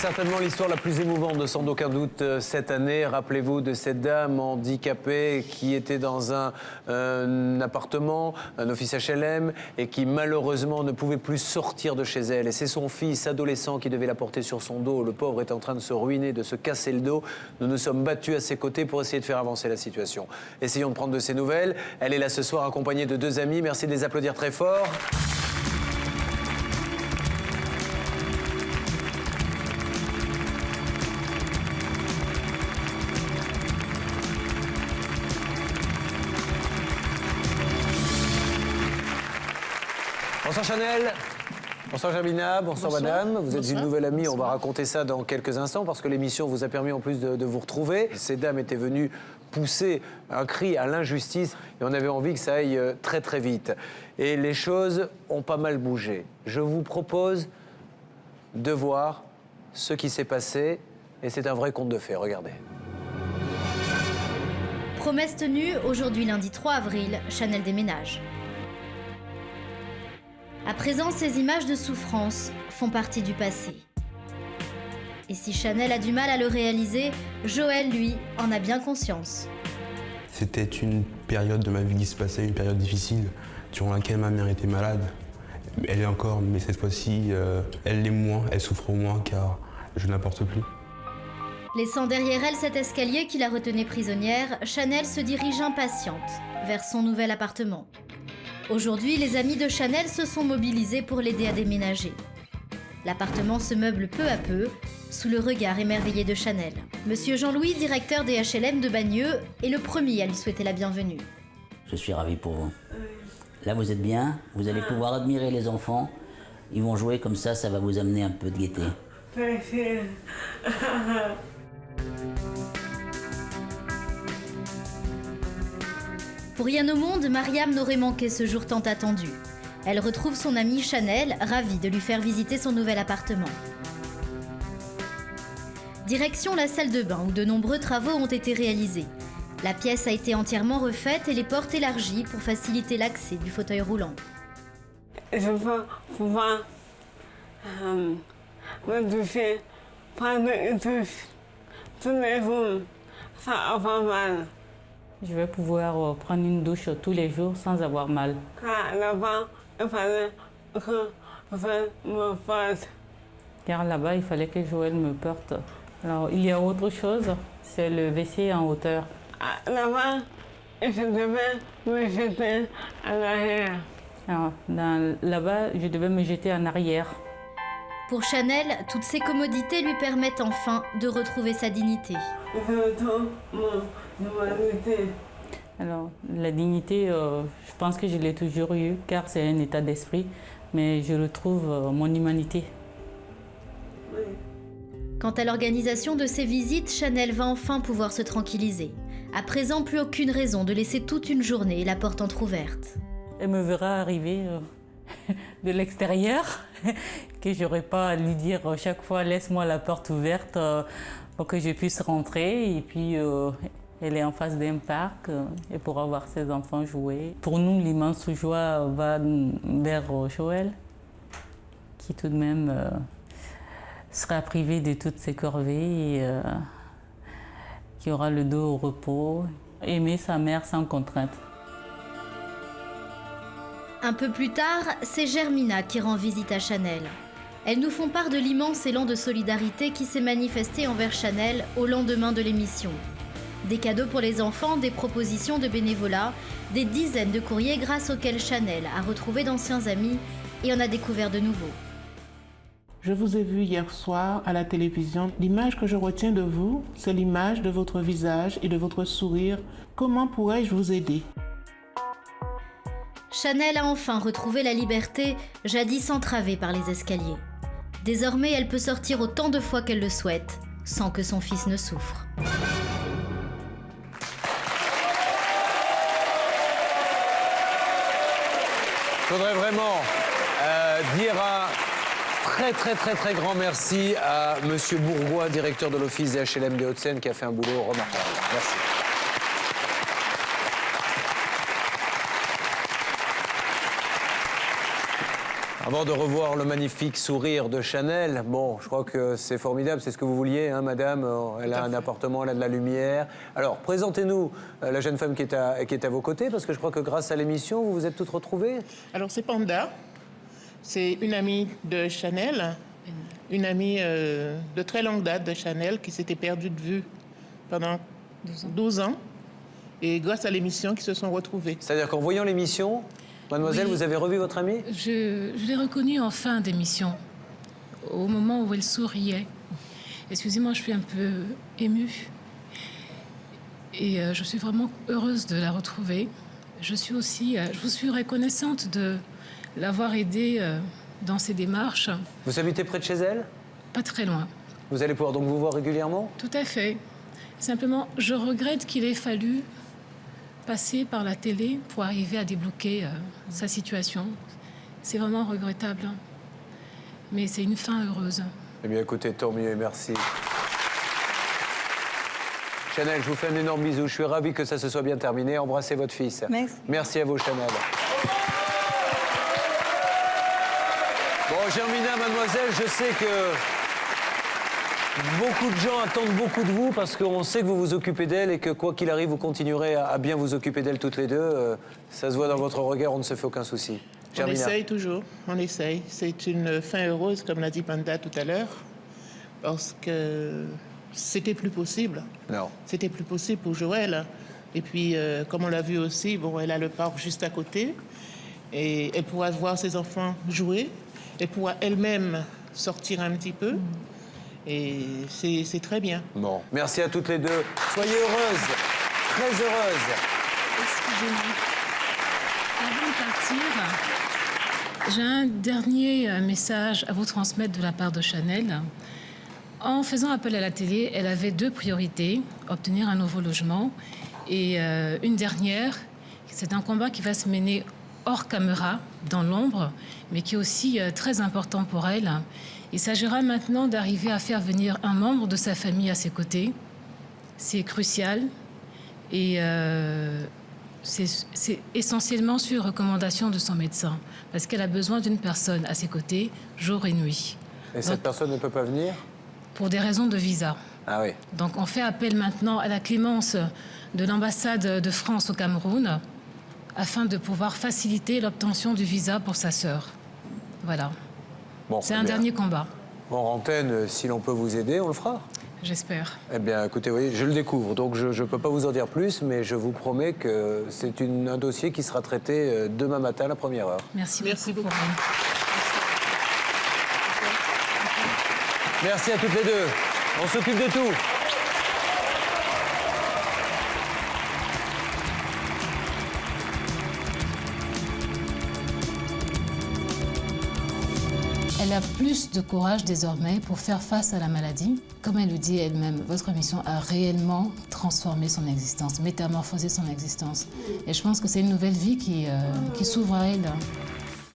Certainement l'histoire la plus émouvante de sans aucun doute cette année. Rappelez-vous de cette dame handicapée qui était dans un appartement, un office HLM, et qui malheureusement ne pouvait plus sortir de chez elle. Et c'est son fils adolescent qui devait la porter sur son dos. Le pauvre est en train de se ruiner, de se casser le dos. Nous nous sommes battus à ses côtés pour essayer de faire avancer la situation. Essayons de prendre de ses nouvelles. Elle est là ce soir accompagnée de deux amis. Merci de les applaudir très fort. Bonsoir Chanel, bonsoir Jamina, bonsoir madame. Vous êtes une nouvelle amie, on va raconter ça dans quelques instants parce que l'émission vous a permis en plus de vous retrouver. Ces dames étaient venues pousser un cri à l'injustice et on avait envie que ça aille très très vite. Et les choses ont pas mal bougé. Je vous propose de voir ce qui s'est passé et c'est un vrai conte de fées, regardez. Promesse tenue, aujourd'hui lundi 3 avril, Chanel déménage. À présent, ces images de souffrance font partie du passé. Et si Chanel a du mal à le réaliser, Joël, lui, en a bien conscience. C'était une période de ma vie qui se passait, une période difficile, durant laquelle ma mère était malade. Elle est encore, mais cette fois-ci, elle l'est moins, elle souffre moins car je ne la porte plus. Laissant derrière elle cet escalier qui la retenait prisonnière, Chanel se dirige impatiente vers son nouvel appartement. Aujourd'hui, les amis de Chanel se sont mobilisés pour l'aider à déménager. L'appartement se meuble peu à peu, sous le regard émerveillé de Chanel. Monsieur Jean-Louis, directeur des HLM de Bagneux, est le premier à lui souhaiter la bienvenue. Je suis ravi pour vous. Là, vous êtes bien, vous allez pouvoir admirer les enfants. Ils vont jouer comme ça va vous amener un peu de gaieté. Pour rien au monde, Mariam n'aurait manqué ce jour tant attendu. Elle retrouve son amie Chanel, ravie de lui faire visiter son nouvel appartement. Direction la salle de bain où de nombreux travaux ont été réalisés. La pièce a été entièrement refaite et les portes élargies pour faciliter l'accès du fauteuil roulant. Je peux pouvoir me doucher, prendre une douche tous les jours, ça va pas mal. Je vais pouvoir prendre une douche tous les jours sans avoir mal. Là-bas, il fallait que je me porte. Car là-bas, il fallait que Joël me porte. Alors, il y a autre chose, c'est le WC en hauteur. Là-bas, je devais me jeter en arrière. Alors, là-bas, je devais me jeter en arrière. Pour Chanel, toutes ces commodités lui permettent enfin de retrouver sa dignité. Je retrouve mon humanité. Alors, la dignité, je pense que je l'ai toujours eue, car c'est un état d'esprit, mais je retrouve mon humanité. Oui. Quant à l'organisation de ses visites, Chanel va enfin pouvoir se tranquilliser. À présent, plus aucune raison de laisser toute une journée la porte entrouverte. Elle me verra arriver de l'extérieur, que j'aurais pas à lui dire chaque fois « laisse-moi la porte ouverte pour que je puisse rentrer ». Et puis, elle est en face d'un parc et pourra voir ses enfants jouer. Pour nous, l'immense joie va vers Joël, qui tout de même sera privé de toutes ses corvées et qui aura le dos au repos, aimer sa mère sans contrainte. Un peu plus tard, c'est Germina qui rend visite à Chanel. Elles nous font part de l'immense élan de solidarité qui s'est manifesté envers Chanel au lendemain de l'émission. Des cadeaux pour les enfants, des propositions de bénévolat, des dizaines de courriers grâce auxquels Chanel a retrouvé d'anciens amis et en a découvert de nouveaux. Je vous ai vu hier soir à la télévision. L'image que je retiens de vous, c'est l'image de votre visage et de votre sourire. Comment pourrais-je vous aider ? Chanel a enfin retrouvé la liberté, jadis entravée par les escaliers. Désormais, elle peut sortir autant de fois qu'elle le souhaite, sans que son fils ne souffre. Je voudrais vraiment dire un très grand merci à Monsieur Bourgois, directeur de l'office des HLM des Hauts-de-Seine, qui a fait un boulot remarquable. Merci. Avant de revoir le magnifique sourire de Chanel, bon, je crois que c'est formidable, c'est ce que vous vouliez, hein, madame. Elle a un appartement, elle a de la lumière. Alors, présentez-nous la jeune femme qui est à vos côtés, parce que je crois que grâce à l'émission, vous vous êtes toutes retrouvées. Alors, c'est Panda. C'est une amie de Chanel, une amie de très longue date de Chanel qui s'était perdue de vue pendant 12 ans. Et grâce à l'émission, qui se sont retrouvées. C'est-à-dire qu'en voyant l'émission, mademoiselle, Oui. vous avez revu votre amie? Je l'ai reconnue en fin d'émission, au moment où elle souriait. Excusez-moi, je suis un peu émue. Et je suis vraiment heureuse de la retrouver. Je vous suis reconnaissante de l'avoir aidée dans ses démarches. Vous habitez près de chez elle? Pas très loin. Vous allez pouvoir donc vous voir régulièrement? Tout à fait. Simplement, je regrette qu'il ait fallu passer par la télé pour arriver à débloquer sa situation. C'est vraiment regrettable. Mais c'est une fin heureuse. Eh bien, écoutez, tant mieux et merci. Chanel, je vous fais un énorme bisou. Je suis ravi que ça se soit bien terminé. Embrassez votre fils. Merci. Merci à vous, Chanel. Bon, Germina, mademoiselle, je sais que beaucoup de gens attendent beaucoup de vous parce qu'on sait que vous vous occupez d'elle et que quoi qu'il arrive, vous continuerez à bien vous occuper d'elle toutes les deux. Ça se voit dans votre regard, on ne se fait aucun souci. On Germina. essaye toujours, on essaye. C'est une fin heureuse, comme l'a dit Panda tout à l'heure, parce que c'était plus possible. Non. C'était plus possible pour Joël. Et puis, comme on l'a vu aussi, bon, elle a le parc juste à côté. Et elle pourra voir ses enfants jouer. Elle pourra elle-même sortir un petit peu. Et c'est très bien. Bon, merci à toutes les deux. Soyez heureuses, très heureuses. Excusez-moi. Avant de partir, j'ai un dernier message à vous transmettre de la part de Chanel. En faisant appel à la télé, elle avait 2 priorités, obtenir un nouveau logement et une dernière, c'est un combat qui va se mener hors caméra, dans l'ombre, mais qui est aussi très important pour elle. Il s'agira maintenant d'arriver à faire venir un membre de sa famille à ses côtés. C'est crucial et c'est essentiellement sur recommandation de son médecin, parce qu'elle a besoin d'une personne à ses côtés, jour et nuit. Et cette personne ne peut pas venir? Pour des raisons de visa. Ah oui. Donc on fait appel maintenant à la clémence de l'ambassade de France au Cameroun afin de pouvoir faciliter l'obtention du visa pour sa sœur. Voilà. Bon, C'est eh un bien, dernier combat, En antenne, si l'on peut vous aider, on le fera. j'espère. Eh bien, écoutez, oui, je le découvre, donc je ne peux pas vous en dire plus, mais je vous promets que c'est un dossier qui sera traité demain matin à la 1re heure. Merci Merci beaucoup. beaucoup. Merci à toutes les deux. On s'occupe de tout. Elle a plus de courage désormais pour faire face à la maladie. Comme elle le dit elle-même, votre mission a réellement transformé son existence, métamorphosé son existence. Et je pense que c'est une nouvelle vie qui s'ouvre à elle.